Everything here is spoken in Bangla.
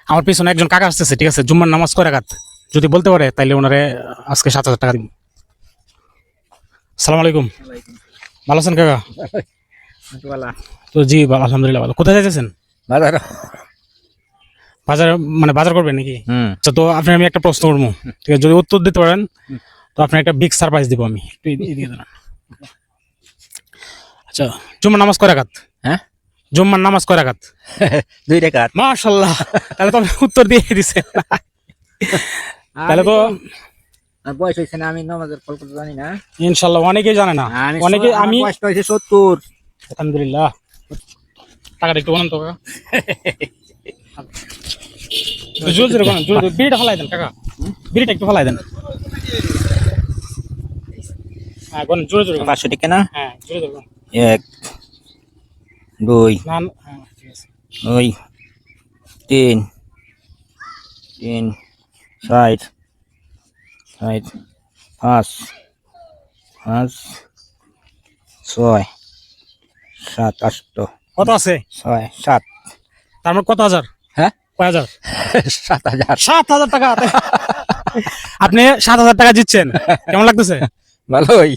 আমার পিছনে একজন কাকা আসতেছে, ঠিক আছে? জুম্মার নামাজ কয় রাকাত যদি বলতে পারে তাইলে ওনারে আজকে 7,000 টাকা দিব। সালাম আলাইকুম, ভালো আছেন কাকা? তো জি আলহামদুলিল্লাহ ভালো। কোথায় যাইতেছেন? বাজার। বাজার মানে বাজার করবেন নাকি? আচ্ছা, তো আপনি আমি একটা প্রশ্ন করবো, ঠিক আছে? যদি উত্তর দিতে পারেন তো আপনার একটা বিগ সারপ্রাইজ দিব আমি। একটু এদিকে দাঁড়ান। আচ্ছা, জুম্মার নামাজ কয় রাকাত? হ্যাঁ, জুম্মার নামাজ কয় রাকাত? 2 রাকাত। মাশাআল্লাহ, তাহলে তো আপনি উত্তর দিয়ে দিছেন। তাহলে তো বয়স হয়েছে না, আমি নামাজের ফল করতে জানি না। ইনশাআল্লাহ অনেকেই জানে না, অনেকে। আমি বয়স হয়েছে 70। আলহামদুলিল্লাহ। টাকাটা একটু বলেন তো কাকা। জোরে জোরে বলেন, জোরে জোরে। বিড়িটা ফেলাই দেন কাকা, বিড়িটা একটু ফেলাই দেন। হ্যাঁ বলেন, জোরে জোরে বলেন। 500 টাকা না? হ্যাঁ জোরে জোরে বলেন। 1 2 না না, হ্যাঁ ঠিক আছে। 2 3 3 4 5 5 6 7 8 কত আছে? 6 7। তার মানে কত হাজার? হ্যাঁ, কয় হাজার? 7,000। 7,000 টাকা। আপনি 7,000 টাকা জিতছেন, কেমন লাগতেছে? ভালোই।